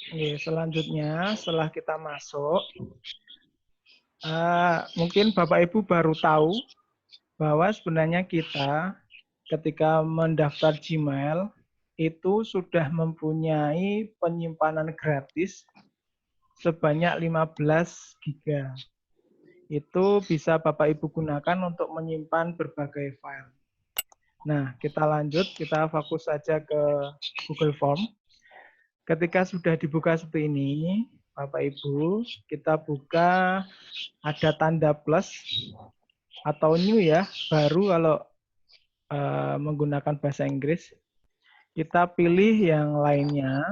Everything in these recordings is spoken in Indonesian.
Oke, selanjutnya setelah kita masuk, mungkin Bapak Ibu baru tahu bahwa sebenarnya kita ketika mendaftar Gmail itu sudah mempunyai penyimpanan gratis sebanyak 15 GB. Itu bisa Bapak Ibu gunakan untuk menyimpan berbagai file. Nah, kita lanjut, kita fokus saja ke Google Form. Ketika sudah dibuka seperti ini, Bapak Ibu, kita buka ada tanda plus atau new ya, baru kalau menggunakan bahasa Inggris. Kita pilih yang lainnya,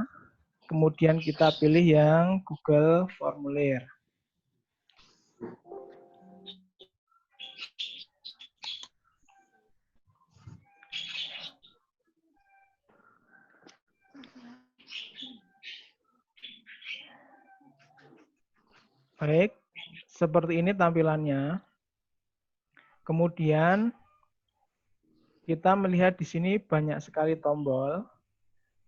kemudian kita pilih yang Google Formulir. Baik, seperti ini tampilannya. Kemudian kita melihat di sini banyak sekali tombol,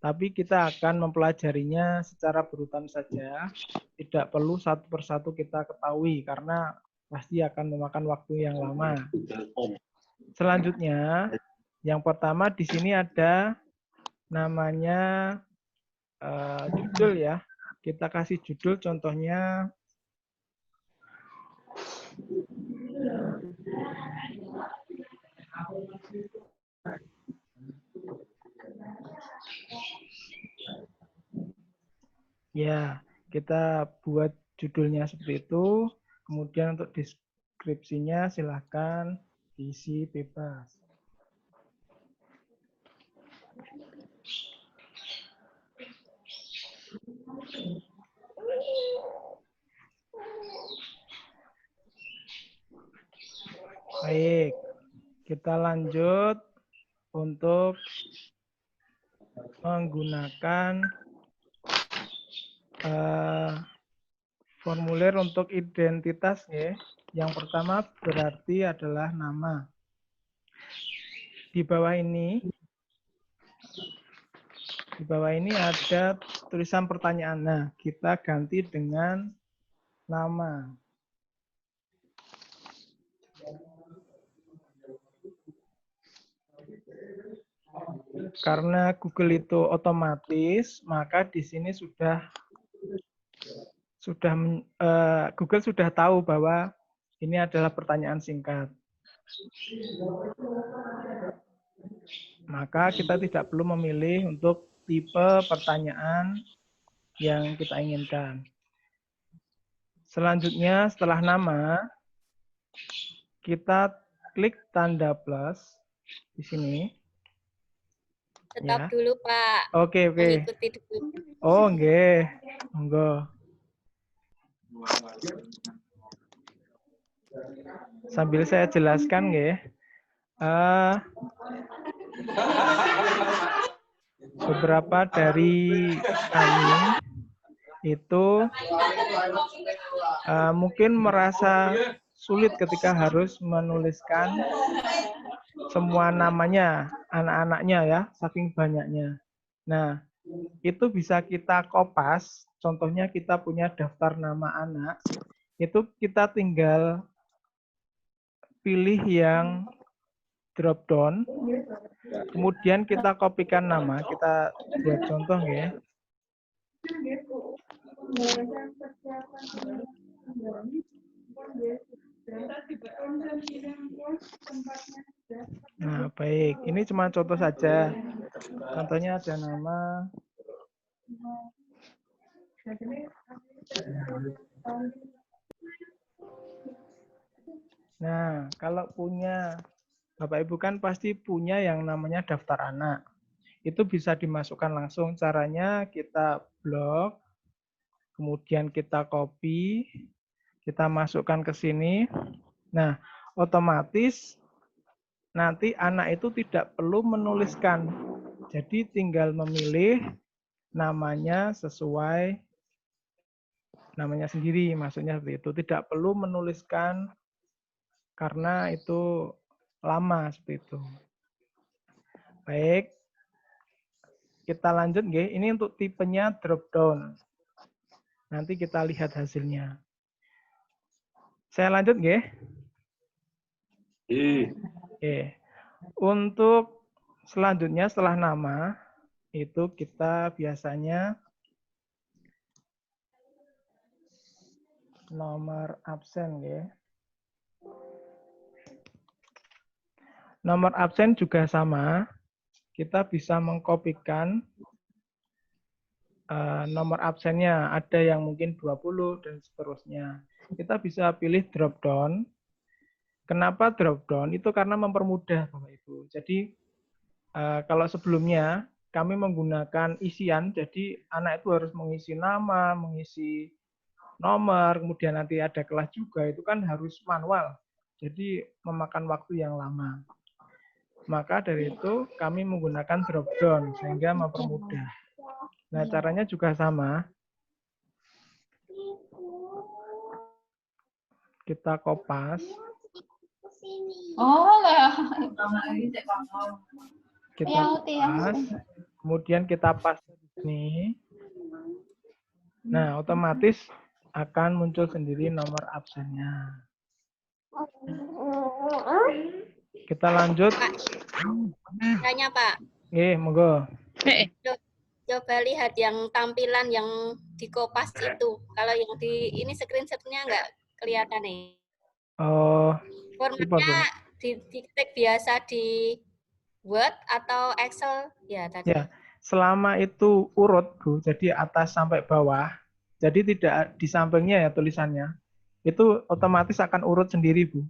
tapi kita akan mempelajarinya secara berurutan saja. Tidak perlu satu persatu kita ketahui karena pasti akan memakan waktu yang lama. Selanjutnya, yang pertama di sini ada namanya judul ya. Kita kasih judul contohnya ya, kita buat judulnya seperti itu. Kemudian untuk deskripsinya silahkan diisi bebas. Baik, kita lanjut untuk menggunakan formulir untuk identitas ya. Yang pertama berarti adalah nama. Di bawah ini ada tulisan pertanyaan. Nah, kita ganti dengan nama. Karena Google itu otomatis, maka di sini Google sudah tahu bahwa ini adalah pertanyaan singkat. Maka kita tidak perlu memilih untuk tipe pertanyaan yang kita inginkan. Selanjutnya, setelah nama, kita klik tanda plus di sini. Stop dulu, Pak. Oke. Mengikuti dulu. Oh, nggih. Monggo. Sambil saya jelaskan nggih. Beberapa dari kami itu mungkin merasa sulit ketika harus menuliskan semua namanya, anak-anaknya ya, saking banyaknya. Nah, itu bisa kita kopas, contohnya kita punya daftar nama anak, itu kita tinggal pilih yang drop down, kemudian kita kopikan nama, kita buat contoh ya. Nah, baik. Ini cuma contoh saja. Contohnya ada nama. Nah, kalau punya, Bapak Ibu kan pasti punya yang namanya daftar anak. Itu bisa dimasukkan langsung. Caranya kita blok, kemudian kita copy, kita masukkan ke sini. Nah, otomatis nanti anak itu tidak perlu menuliskan. Jadi tinggal memilih namanya sesuai namanya sendiri, maksudnya seperti itu. Tidak perlu menuliskan karena itu lama seperti itu. Baik. Kita lanjut nggih. Ini untuk tipenya drop down. Nanti kita lihat hasilnya. Saya lanjut nggih. Oke. Untuk selanjutnya setelah nama itu kita biasanya nomor absen nggih. Nomor absen juga sama. Kita bisa mengkopikan nomor absennya. Ada yang mungkin 20 dan seterusnya. Kita bisa pilih drop down. Kenapa drop down? Itu karena mempermudah Bapak Ibu. Jadi kalau sebelumnya kami menggunakan isian, jadi anak itu harus mengisi nama, mengisi nomor, kemudian nanti ada kelas juga, itu kan harus manual. Jadi memakan waktu yang lama. Maka dari itu kami menggunakan drop down sehingga mempermudah. Nah, caranya juga sama. Kita kopas. Kita kopas. Kemudian kita paste di sini. Nah, otomatis akan muncul sendiri nomor absennya. Kita lanjut. Tanya Pak. Monggo. Coba lihat yang tampilan yang di Kopas itu. Kalau yang di ini screenshot-nya nggak kelihatan nih. Oh, formatnya diketik biasa di Word atau Excel ya tadi. Ya, selama itu urut Bu, jadi atas sampai bawah, jadi tidak di sampingnya ya tulisannya, itu otomatis akan urut sendiri Bu.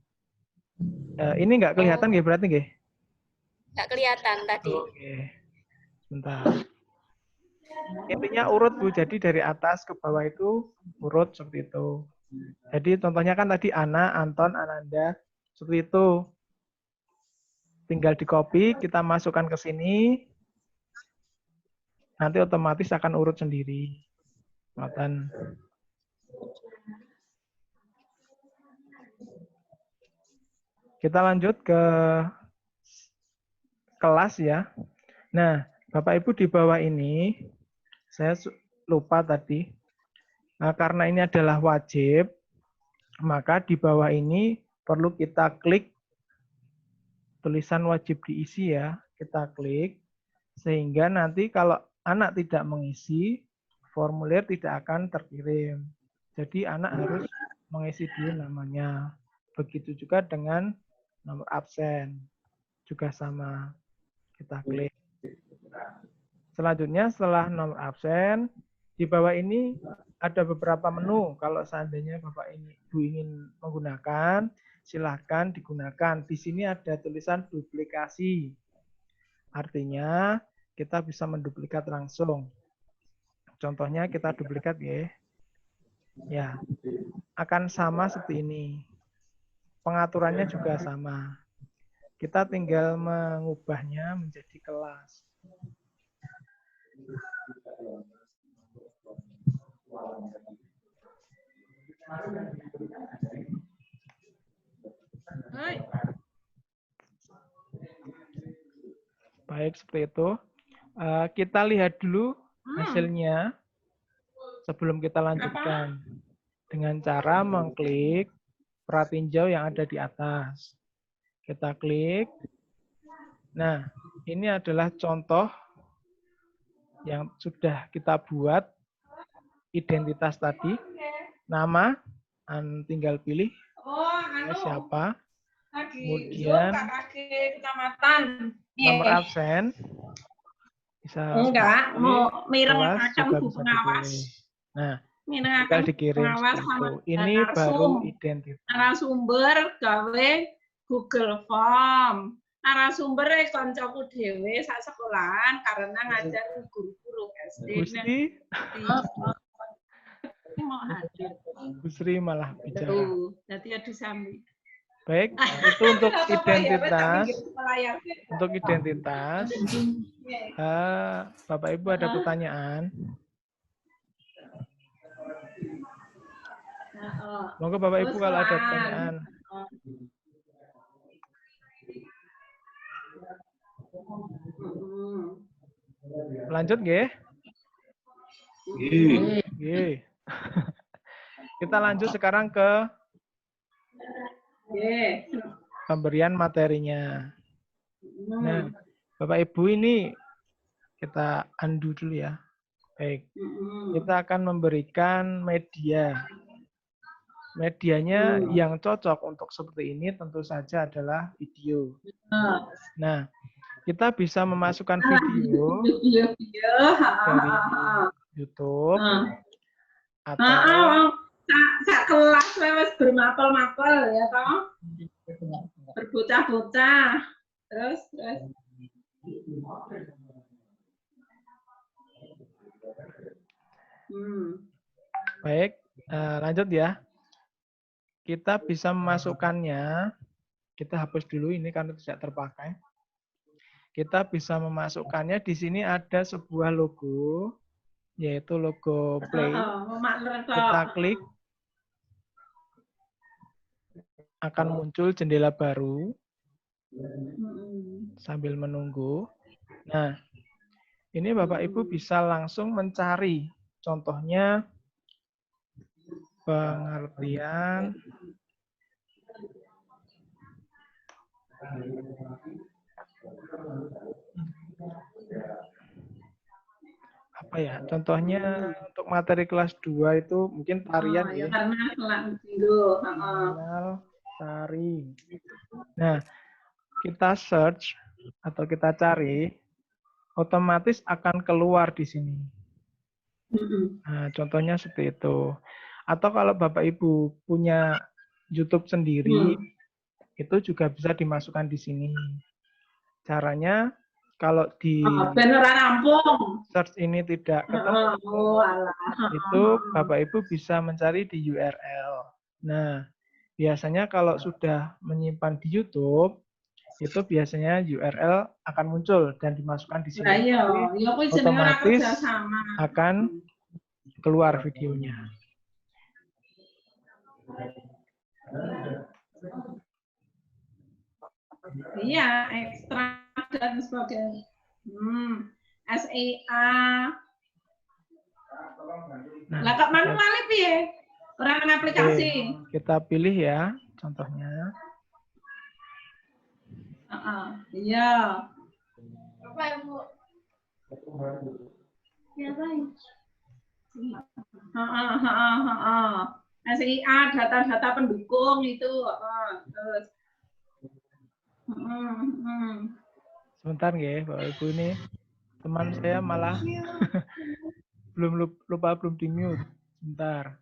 Ini nggak kelihatan nggih berarti nggih? Nggak kelihatan tadi. Oke, sebentar. Intinya urut Bu, jadi dari atas ke bawah itu urut seperti itu. Jadi contohnya kan tadi Ana, Anton, Ananda, seperti itu. Tinggal di copy, kita masukkan ke sini, nanti otomatis akan urut sendiri. Matan. Kita lanjut ke kelas ya. Nah, Bapak Ibu di bawah ini, saya lupa tadi, nah, karena ini adalah wajib, maka di bawah ini perlu kita klik tulisan wajib diisi ya. Kita klik, sehingga nanti kalau anak tidak mengisi, formulir tidak akan terkirim. Jadi anak harus mengisi dulu namanya. Begitu juga dengan nomor absen. Juga sama. Kita klik. Selanjutnya setelah nomor absen, di bawah ini ada beberapa menu. Kalau seandainya Bapak Ibu ingin menggunakan, silahkan digunakan. Di sini ada tulisan duplikasi. Artinya kita bisa menduplikat langsung. Contohnya kita duplikat ya. Ya, akan sama seperti ini. Pengaturannya juga sama. Kita tinggal mengubahnya menjadi kelas. Baik, seperti itu. Kita lihat dulu hasilnya sebelum kita lanjutkan. Dengan cara mengklik pratinjau yang ada di atas. Kita klik. Nah, ini adalah contoh yang sudah kita buat identitas tadi. Nama, tinggal pilih siapa. Kemudian nomor absen. Bisa enggak, mau mireng juga bisa dipilih. Nah, tinggal dikirim seperti itu. Ini baru identitas. Narasumber gawe Google Form. Narasumber koncoku dhewe sak sekolahan karena ngajar guru-guru SD. Gusti Mau hadir. Bu Sri malah bicara. Jadi adu sambi. Baik, itu untuk identitas. Untuk identitas, Bapak Ibu ada pertanyaan? Monggo Bapak Ibu kalau ada pertanyaan. Lanjut nggih? Nggih. Nggih. Kita lanjut sekarang ke pemberian materinya. Nah, Bapak Ibu ini kita undo dulu ya. Baik. Kita akan memberikan media. Medianya yang cocok untuk seperti ini tentu saja adalah video. Nah, kita bisa memasukkan video dari YouTube atau sak kelas wis bermapel-mapel ya toh. Berbocah-bocah. Terus. Baik, lanjut ya. Kita bisa memasukkannya. Kita hapus dulu ini karena tidak terpakai. Kita bisa memasukkannya. Di sini ada sebuah logo, yaitu logo play. Kita klik, akan muncul jendela baru sambil menunggu. Nah, ini Bapak Ibu bisa langsung mencari. Contohnya pengertian apa ya? Contohnya untuk materi kelas 2 itu mungkin tarian ya. Tari. Nah, kita search atau kita cari, otomatis akan keluar di sini. Nah, contohnya seperti itu. Atau kalau Bapak Ibu punya YouTube sendiri, itu juga bisa dimasukkan di sini. Caranya, kalau di search ini tidak ketemu, itu Bapak Ibu bisa mencari di URL. Nah, biasanya kalau sudah menyimpan di YouTube, itu biasanya URL akan muncul dan dimasukkan di sini. Otomatis akan keluar videonya. Iya, ekstrak dan sebagainya. SEA. Lah kok manual piye? Ora ana aplikasi. Kita pilih ya, contohnya. Iya. Apa yang Bu? Ya, baik. SIA, data-data pendukung itu. Terus. Sebentar nggih, Bapak Ibu, ini teman saya malah belum di mute. Sebentar.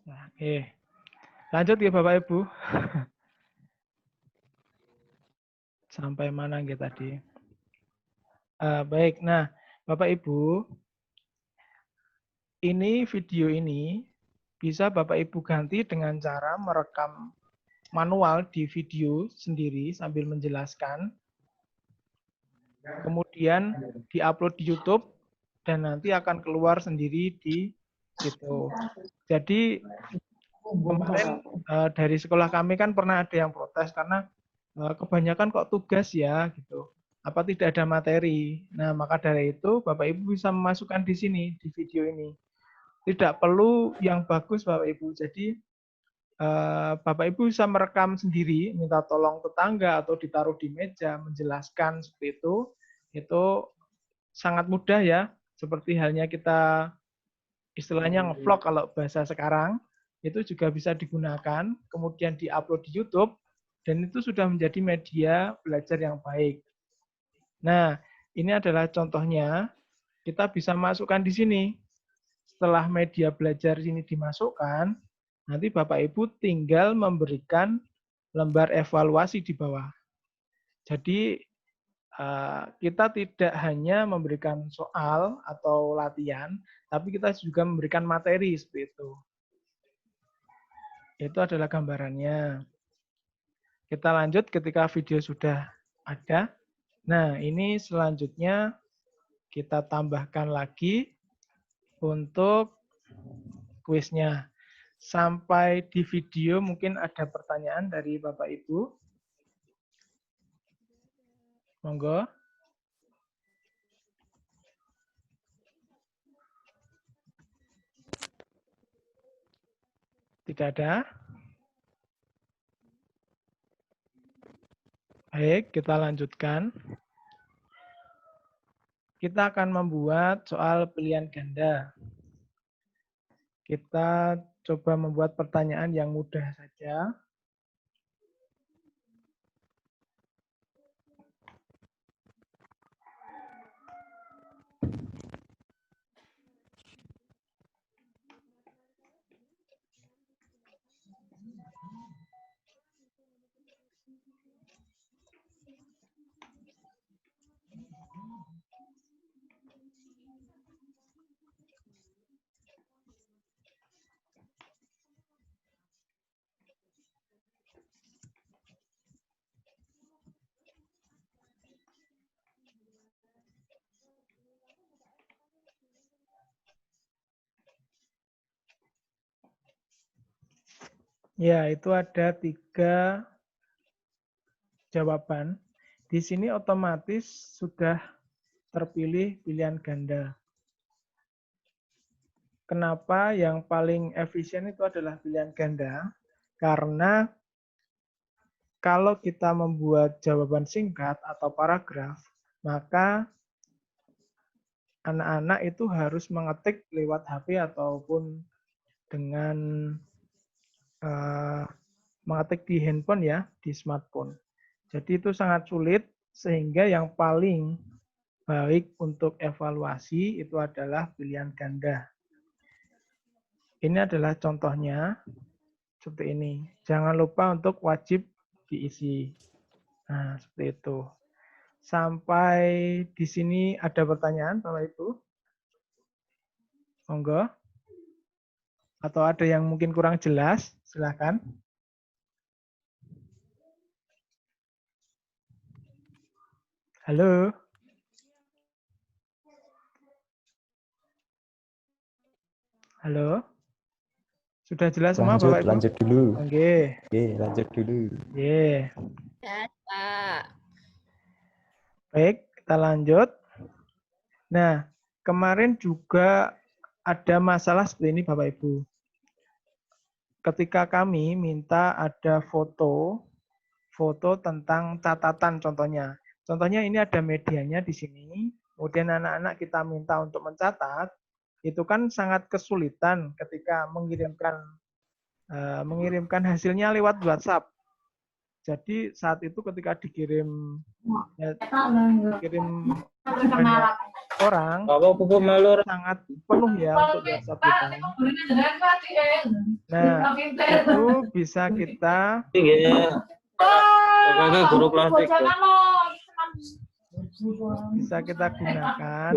Nah, lanjut ya Bapak Ibu. Sampai mana nggih tadi? Baik, nah Bapak Ibu, ini video ini bisa Bapak Ibu ganti dengan cara merekam manual di video sendiri sambil menjelaskan. Kemudian diupload di YouTube dan nanti akan keluar sendiri di situ. Jadi kemarin dari sekolah kami kan pernah ada yang protes karena kebanyakan kok tugas ya gitu. Apa tidak ada materi. Nah, maka dari itu Bapak Ibu bisa memasukkan di sini di video ini. Tidak perlu yang bagus Bapak Ibu. Jadi Bapak Ibu bisa merekam sendiri, minta tolong tetangga atau ditaruh di meja, menjelaskan seperti itu sangat mudah ya, seperti halnya kita istilahnya ngevlog kalau bahasa sekarang, itu juga bisa digunakan, kemudian diupload di YouTube, dan itu sudah menjadi media belajar yang baik. Nah, ini adalah contohnya, kita bisa masukkan di sini. Setelah media belajar ini dimasukkan, nanti Bapak Ibu tinggal memberikan lembar evaluasi di bawah. Jadi kita tidak hanya memberikan soal atau latihan, tapi kita juga memberikan materi seperti itu. Itu adalah gambarannya. Kita lanjut ketika video sudah ada. Nah, ini selanjutnya kita tambahkan lagi untuk kuisnya. Sampai di video mungkin ada pertanyaan dari Bapak Ibu. Monggo. Tidak ada? Baik, kita lanjutkan. Kita akan membuat soal pilihan ganda. Kita coba membuat pertanyaan yang mudah saja. Ya, itu ada 3 jawaban. Di sini otomatis sudah terpilih pilihan ganda. Kenapa yang paling efisien itu adalah pilihan ganda? Karena kalau kita membuat jawaban singkat atau paragraf, maka anak-anak itu harus mengetik lewat HP ataupun dengan mengetik di handphone ya, di smartphone. Jadi itu sangat sulit, sehingga yang paling baik untuk evaluasi itu adalah pilihan ganda. Ini adalah contohnya, seperti ini. Jangan lupa untuk wajib diisi. Nah, seperti itu. Sampai di sini ada pertanyaan, Bapak Ibu? Monggo. Atau ada yang mungkin kurang jelas, silakan. Halo. Halo. Sudah jelas semua, Bapak Ibu? Lanjut dulu. Oke. Oke, lanjut dulu. Oke. Ya, Pak. Baik, kita lanjut. Nah, kemarin juga ada masalah seperti ini, Bapak Ibu. Ketika kami minta ada foto tentang catatan contohnya. Contohnya ini ada medianya di sini, kemudian anak-anak kita minta untuk mencatat, itu kan sangat kesulitan ketika mengirimkan hasilnya lewat WhatsApp. Jadi saat itu ketika dikirim banyak orang, sangat penuh ya untuk WhatsApp kita. Nah, itu bisa kita gunakan.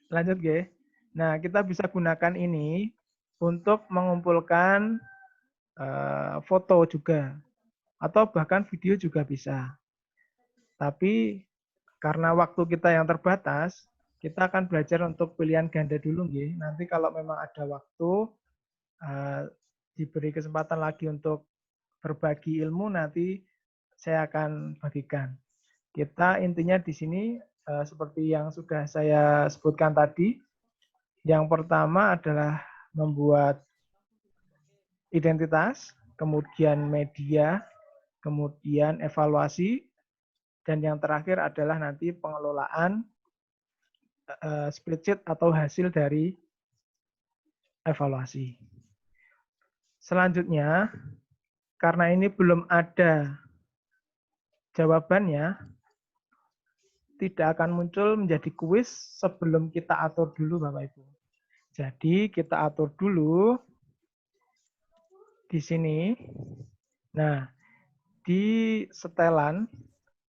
Lanjut, G. Nah, kita bisa gunakan ini untuk mengumpulkan foto juga, atau bahkan video juga bisa. Tapi karena waktu kita yang terbatas, kita akan belajar untuk pilihan ganda dulu, G. Nanti kalau memang ada waktu, diberi kesempatan lagi untuk berbagi ilmu, nanti saya akan bagikan. Kita intinya di sini seperti yang sudah saya sebutkan tadi. Yang pertama adalah membuat identitas, kemudian media, kemudian evaluasi, dan yang terakhir adalah nanti pengelolaan spreadsheet atau hasil dari evaluasi. Selanjutnya, karena ini belum ada jawabannya, tidak akan muncul menjadi kuis sebelum kita atur dulu, Bapak Ibu. Jadi kita atur dulu di sini. Nah, di setelan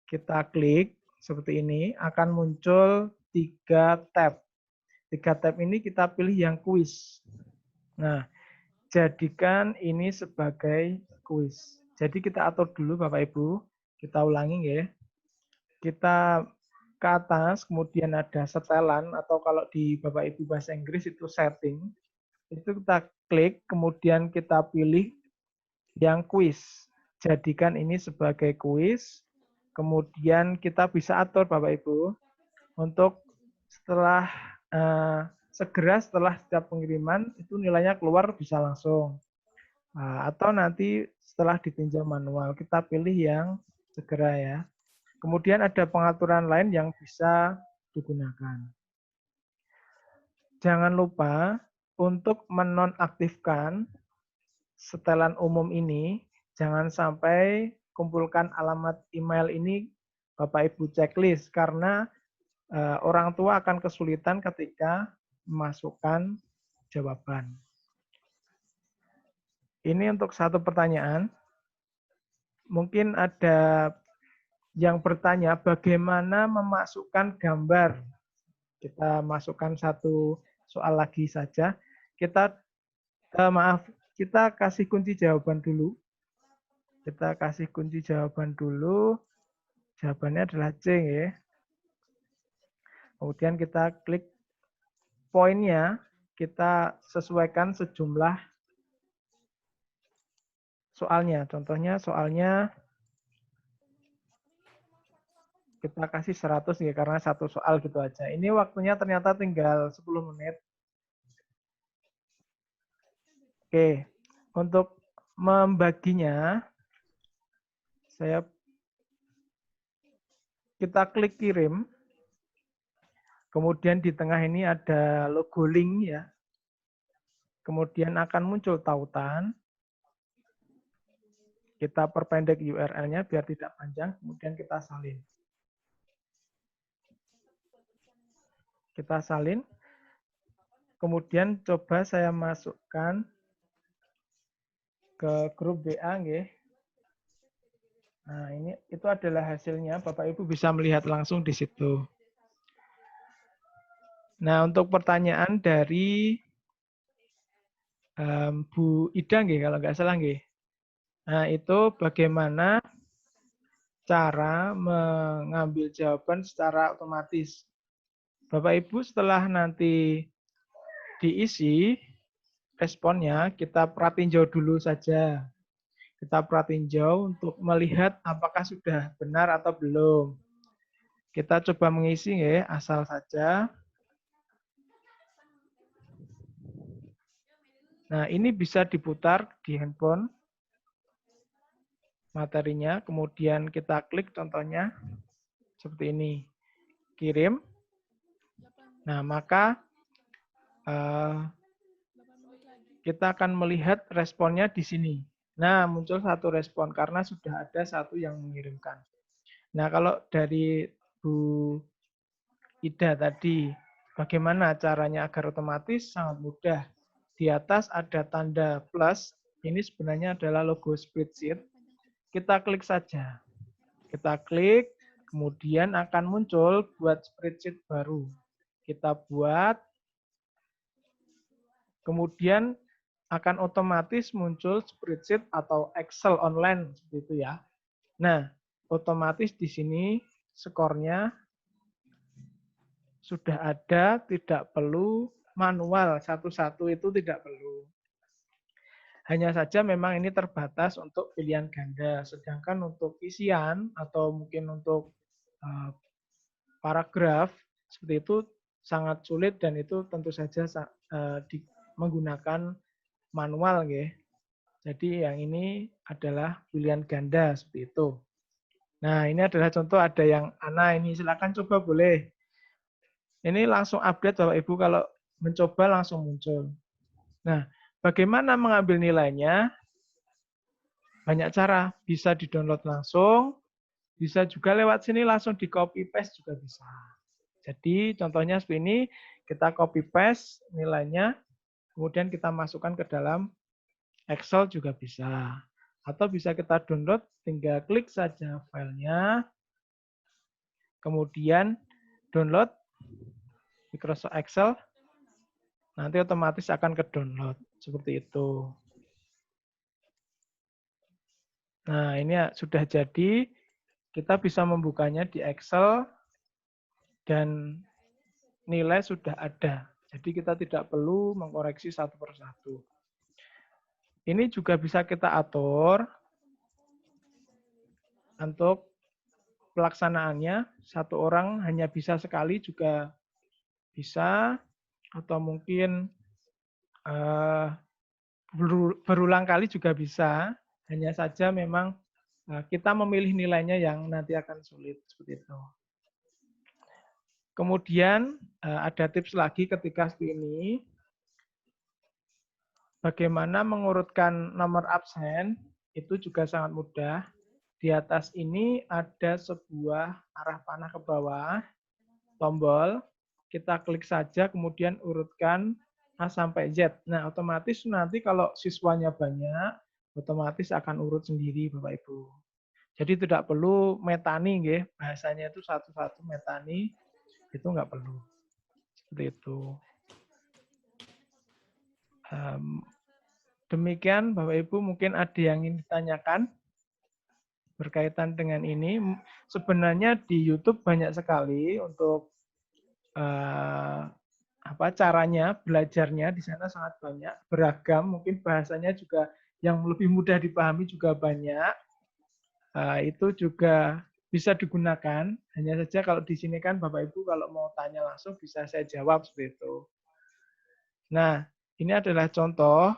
kita klik seperti ini, akan muncul 3 tab. 3 tab ini kita pilih yang kuis. Nah, jadikan ini sebagai kuis. Jadi kita atur dulu Bapak Ibu. Kita ulangi ya. Kita ke atas, kemudian ada setelan, atau kalau di Bapak Ibu bahasa Inggris itu setting. Itu kita klik, kemudian kita pilih yang kuis. Jadikan ini sebagai kuis. Kemudian kita bisa atur Bapak Ibu untuk setelah segera setelah setiap pengiriman itu nilainya keluar bisa langsung. Nah, atau nanti setelah ditinjau manual kita pilih yang segera ya. Kemudian ada pengaturan lain yang bisa digunakan. Jangan lupa untuk menonaktifkan setelan umum ini, jangan sampai kumpulkan alamat email ini Bapak Ibu checklist karena orang tua akan kesulitan ketika memasukkan jawaban. Ini untuk satu pertanyaan. Mungkin ada yang bertanya bagaimana memasukkan gambar. Kita masukkan satu soal lagi saja. Kita kita kasih kunci jawaban dulu. Kita kasih kunci jawaban dulu. Jawabannya adalah C ya. Kemudian kita klik poinnya, kita sesuaikan sejumlah soalnya. Contohnya soalnya kita kasih 100 ya karena satu soal gitu aja. Ini waktunya ternyata tinggal 10 menit. Oke, untuk membaginya kita klik kirim. Kemudian di tengah ini ada logo link ya. Kemudian akan muncul tautan. Kita perpendek URL-nya biar tidak panjang, kemudian kita salin. Kita salin. Kemudian coba saya masukkan ke grup WA nggih. Nah, ini itu adalah hasilnya. Bapak Ibu bisa melihat langsung di situ. Nah, untuk pertanyaan dari Bu Ida nggih, kalau nggak salah nggih. Nah, itu bagaimana cara mengambil jawaban secara otomatis. Bapak Ibu setelah nanti diisi responnya, kita pratinjau dulu saja. Kita pratinjau untuk melihat apakah sudah benar atau belum. Kita coba mengisi ya, asal saja. Nah, ini bisa diputar di handphone materinya, kemudian kita klik contohnya seperti ini. Kirim. Nah, maka kita akan melihat responnya di sini. Nah, muncul satu respon karena sudah ada satu yang mengirimkan. Nah, kalau dari Bu Ida tadi, bagaimana caranya agar otomatis? Sangat mudah. Di atas ada tanda plus, ini sebenarnya adalah logo spreadsheet. Kita klik saja. Kita klik, kemudian akan muncul buat spreadsheet baru. Kita buat, kemudian akan otomatis muncul spreadsheet atau Excel online seperti itu ya. Nah, otomatis di sini skornya sudah ada, tidak perlu manual satu-satu itu tidak perlu. Hanya saja memang ini terbatas untuk pilihan ganda, sedangkan untuk isian atau mungkin untuk paragraf seperti itu sangat sulit dan itu tentu saja menggunakan manual ya. Jadi yang ini adalah pilihan ganda seperti itu. Nah, ini adalah contoh ada yang Ana ini silakan coba boleh. Ini langsung update Bapak Ibu kalau mencoba langsung muncul. Nah, bagaimana mengambil nilainya? Banyak cara, bisa di-download langsung, bisa juga lewat sini langsung di-copy paste juga bisa. Jadi contohnya seperti ini, kita copy paste nilainya, kemudian kita masukkan ke dalam Excel juga bisa. Atau bisa kita download, tinggal klik saja filenya, kemudian download Microsoft Excel, nanti otomatis akan ke-download. Seperti itu. Nah, ini sudah jadi. Kita bisa membukanya di Excel. dan nilai sudah ada. Jadi kita tidak perlu mengkoreksi satu persatu. Ini juga bisa kita atur untuk pelaksanaannya. Satu orang hanya bisa sekali juga bisa, atau mungkin berulang kali juga bisa. Hanya saja memang kita memilih nilainya yang nanti akan sulit seperti itu. Kemudian ada tips lagi ketika ini, bagaimana mengurutkan nomor absen itu juga sangat mudah. Di atas ini ada sebuah arah panah ke bawah, tombol, kita klik saja kemudian urutkan A sampai Z. Nah, otomatis nanti kalau siswanya banyak, otomatis akan urut sendiri Bapak Ibu. Jadi tidak perlu metani, nggih. Bahasanya itu satu-satu metani, itu nggak perlu. Seperti itu. Demikian Bapak Ibu, mungkin ada yang ingin ditanyakan berkaitan dengan ini. Sebenarnya di YouTube banyak sekali untuk caranya belajarnya, di sana sangat banyak, beragam, mungkin bahasanya juga yang lebih mudah dipahami juga banyak. Itu juga bisa digunakan. Hanya saja kalau di sini kan Bapak Ibu kalau mau tanya langsung bisa saya jawab seperti itu. Nah, ini adalah contoh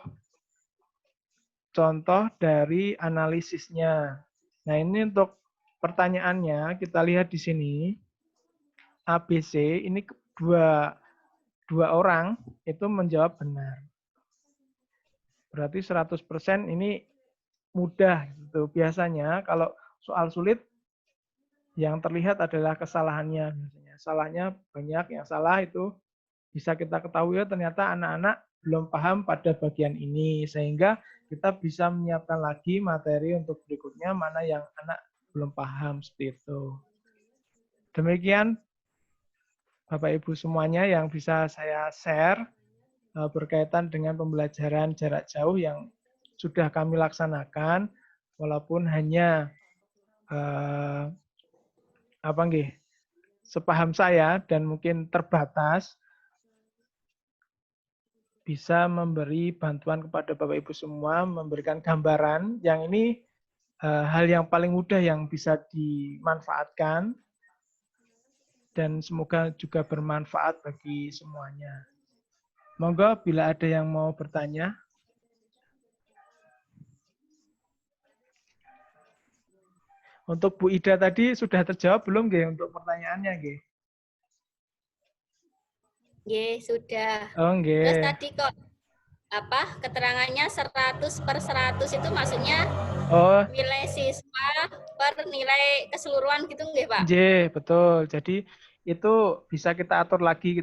dari analisisnya. Nah, ini untuk pertanyaannya, kita lihat di sini. ABC, ini dua orang itu menjawab benar. Berarti 100% ini mudah. Gitu. Biasanya kalau soal sulit, yang terlihat adalah kesalahannya. Biasanya. Salahnya banyak, yang salah itu bisa kita ketahui ternyata anak-anak belum paham pada bagian ini. Sehingga kita bisa menyiapkan lagi materi untuk berikutnya, mana yang anak belum paham seperti itu. Demikian Bapak Ibu semuanya yang bisa saya share berkaitan dengan pembelajaran jarak jauh yang sudah kami laksanakan, walaupun hanya sepaham saya dan mungkin terbatas, bisa memberi bantuan kepada Bapak Ibu semua, memberikan gambaran yang ini hal yang paling mudah yang bisa dimanfaatkan dan semoga juga bermanfaat bagi semuanya. Monggo bila ada yang mau bertanya. Untuk Bu Ida tadi sudah terjawab belum nggih untuk pertanyaannya nggih? Nggih, sudah. Oh, nggih. Terus tadi kok keterangannya 100/100 itu maksudnya nilai siswa per nilai keseluruhan gitu nggih, Pak? Nggih, betul. Jadi itu bisa kita atur lagi,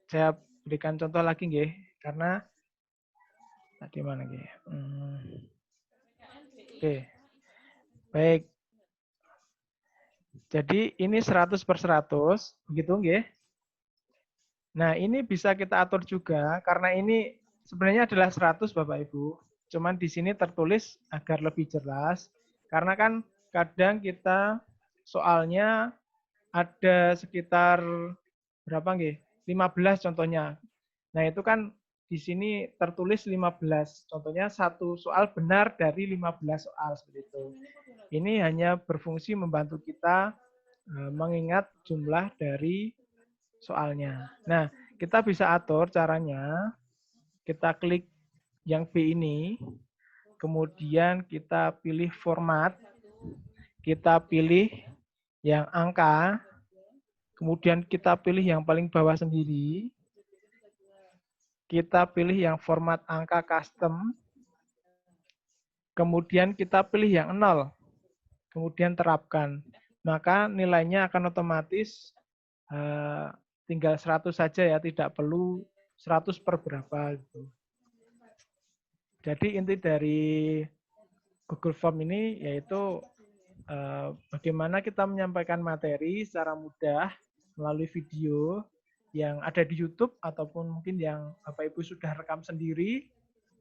saya berikan contoh lagi nggih, karena tadi mana nggih? Oke. Baik. Jadi ini 100/100, begitu nggih? Nah, ini bisa kita atur juga karena ini sebenarnya adalah 100 Bapak Ibu. Cuman di sini tertulis agar lebih jelas karena kan kadang kita soalnya ada sekitar berapa nggih? 15 contohnya. Nah, itu kan di sini tertulis 15. Contohnya satu soal benar dari 15 soal seperti itu. Ini hanya berfungsi membantu kita mengingat jumlah dari soalnya. Nah, kita bisa atur caranya. Kita klik yang B ini, kemudian kita pilih format, kita pilih yang angka, kemudian kita pilih yang paling bawah sendiri, kita pilih yang format angka custom, kemudian kita pilih yang 0, kemudian terapkan. Maka nilainya akan otomatis tinggal 100 saja ya, tidak perlu 100 per berapa gitu. Jadi inti dari Google Form ini yaitu bagaimana kita menyampaikan materi secara mudah melalui video yang ada di YouTube ataupun mungkin yang Bapak Ibu sudah rekam sendiri.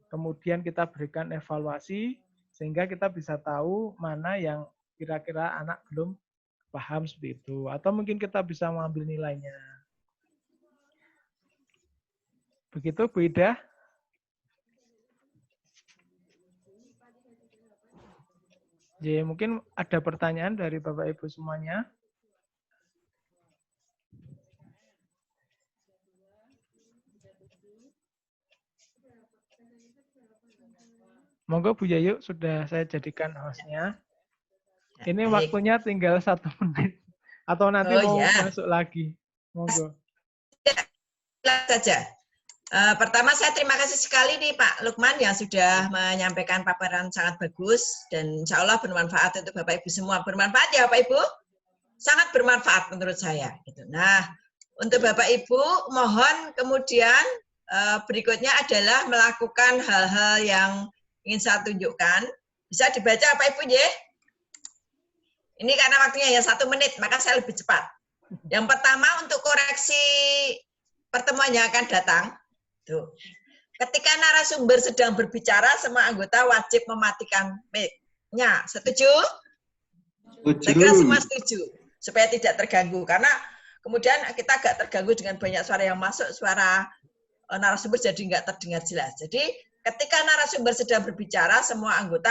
Kemudian kita berikan evaluasi sehingga kita bisa tahu mana yang kira-kira anak belum paham seperti itu. Atau mungkin kita bisa mengambil nilainya. Begitu Bu Ida? Jadi mungkin ada pertanyaan dari Bapak Ibu semuanya. Monggo Bu Yayu, sudah saya jadikan hostnya. Ini waktunya tinggal 1 menit. Atau nanti mau masuk lagi. Monggo. Saja. Pertama saya terima kasih sekali nih Pak Lukman yang sudah menyampaikan paparan sangat bagus dan insya Allah bermanfaat untuk Bapak Ibu semua. Bermanfaat ya Bapak Ibu? Sangat bermanfaat menurut saya. Nah, untuk Bapak Ibu mohon kemudian berikutnya adalah melakukan hal-hal yang ingin saya tunjukkan. Bisa dibaca Bapak Ibu ya? Ini karena waktunya ya 1 menit, maka saya lebih cepat. Yang pertama untuk koreksi pertemuan yang akan datang. Tuh. Ketika narasumber sedang berbicara, semua anggota wajib mematikan mic-nya. Setuju? Setuju. Saya kira semua setuju. Supaya tidak terganggu. Karena kemudian kita agak terganggu dengan banyak suara yang masuk, suara narasumber jadi nggak terdengar jelas. Jadi ketika narasumber sedang berbicara, semua anggota